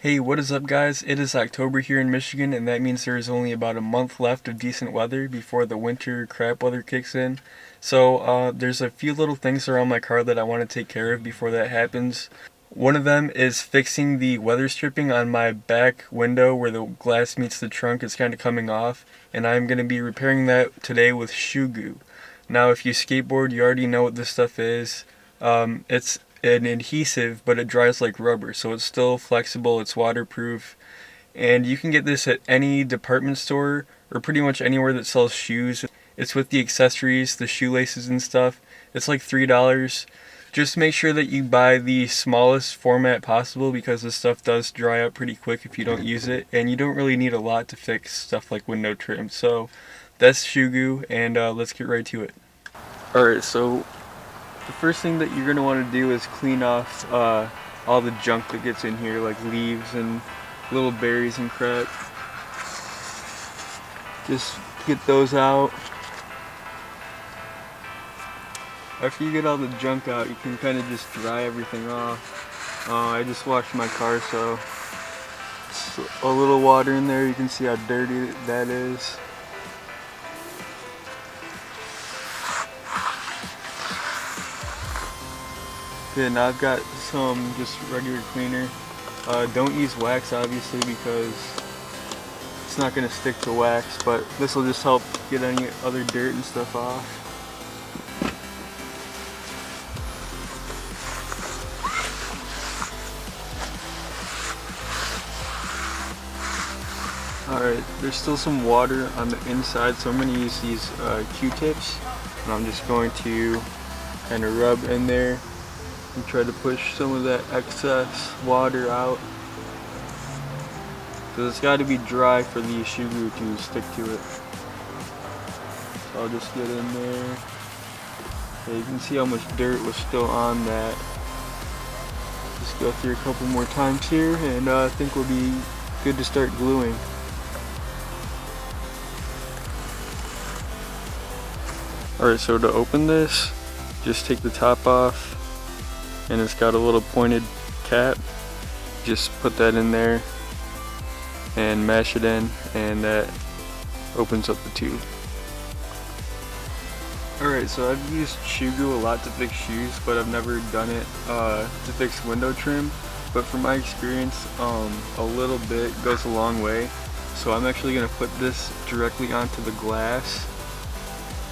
Hey, what is up, guys? It is October here in Michigan, and that means there is only about a month left of decent weather before the winter crap weather kicks in. So, there's a few little things around my car that I want to take care of before that happens. One of them is fixing the weather stripping on my back window where the glass meets the trunk. It's kind of coming off, and I'm going to be repairing that today with shoe goo. Now, if you skateboard, you already know what this stuff is. It's an adhesive, but it dries like rubber, so it's still flexible, it's waterproof, and you can get this at any department store or pretty much anywhere that sells shoes. It's with the accessories, the shoelaces and stuff. It's like $3. Just make sure that you buy the smallest format possible because this stuff does dry out pretty quick if you don't use it, and you don't really need a lot to fix stuff like window trim. So that's shoe goo, and let's get right to it. Alright, so the first thing that you're going to want to do is clean off all the junk that gets in here, like leaves and little berries and crap. Just get those out. After you get all the junk out, you can kind of just dry everything off. I just washed my car, so a little water in there, you can see how dirty that is. Okay, now I've got some just regular cleaner. Don't use wax, obviously, because it's not going to stick to wax, but this will just help get any other dirt and stuff off. Alright, there's still some water on the inside, so I'm going to use these Q-tips, and I'm just going to kind of rub in there and try to push some of that excess water out, because it's got to be dry for the shoe glue to stick to it. So I'll just get in there. Okay, you can see how much dirt was still on that. Just go through a couple more times here, and I think we'll be good to start gluing. Alright, so to open this, just take the top off, and it's got a little pointed cap. Just put that in there and mash it in, and that opens up the tube. Alright, so I've used shoe glue a lot to fix shoes, but I've never done it to fix window trim. But from my experience, a little bit goes a long way. So I'm actually going to put this directly onto the glass.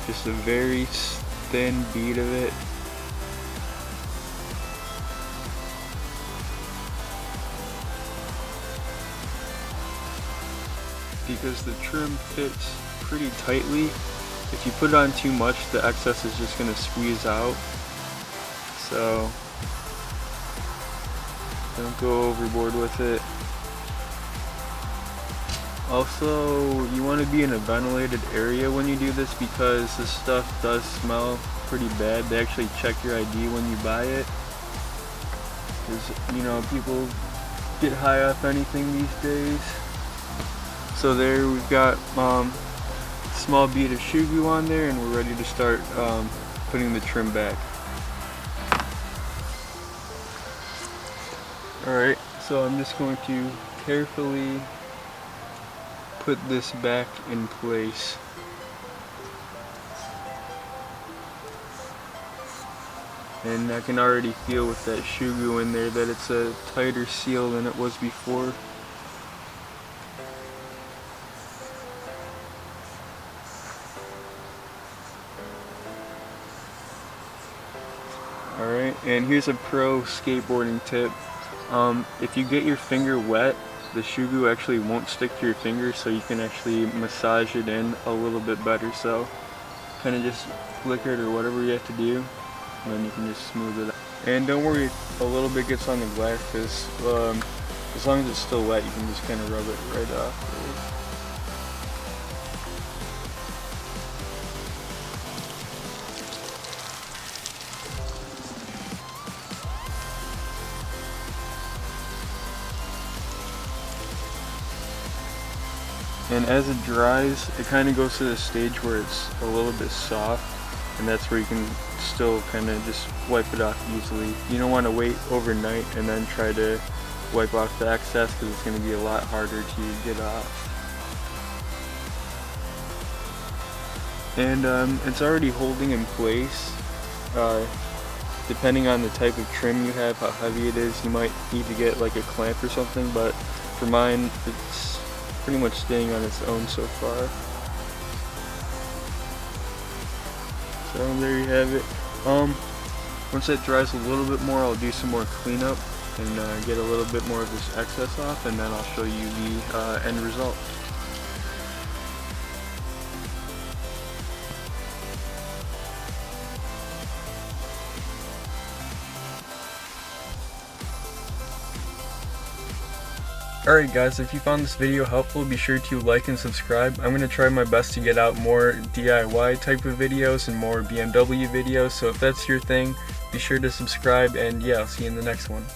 Just a very thin bead of it. Because the trim fits pretty tightly, if you put on too much, the excess is just going to squeeze out. So don't go overboard with it. Also, you want to be in a ventilated area when you do this, because this stuff does smell pretty bad. They actually check your ID when you buy it, because, you know, people get high off anything these days. So there we've got a small bead of shoe glue on there, and we're ready to start putting the trim back. Alright, so I'm just going to carefully put this back in place. And I can already feel with that shoe glue in there that it's a tighter seal than it was before. Alright, and here's a pro skateboarding tip. If you get your finger wet, the shoe glue actually won't stick to your finger, so you can actually massage it in a little bit better. So kind of just flick it or whatever you have to do, and then you can just smooth it out. And don't worry if a little bit gets on the glass, because as long as it's still wet, you can just kind of rub it right off. And as it dries, it kind of goes to the stage where it's a little bit soft, and that's where you can still kind of just wipe it off easily. You don't want to wait overnight and then try to wipe off the excess because it's going to be a lot harder to get off. And it's already holding in place. Depending on the type of trim you have, how heavy it is, you might need to get like a clamp or something, but for mine it's pretty much staying on its own so far. So there you have it. Once it dries a little bit more, I'll do some more cleanup and get a little bit more of this excess off, and then I'll show you the end result. Alright guys, if you found this video helpful, be sure to like and subscribe. I'm going to try my best to get out more DIY type of videos and more BMW videos, so if that's your thing, be sure to subscribe, and yeah, I'll see you in the next one.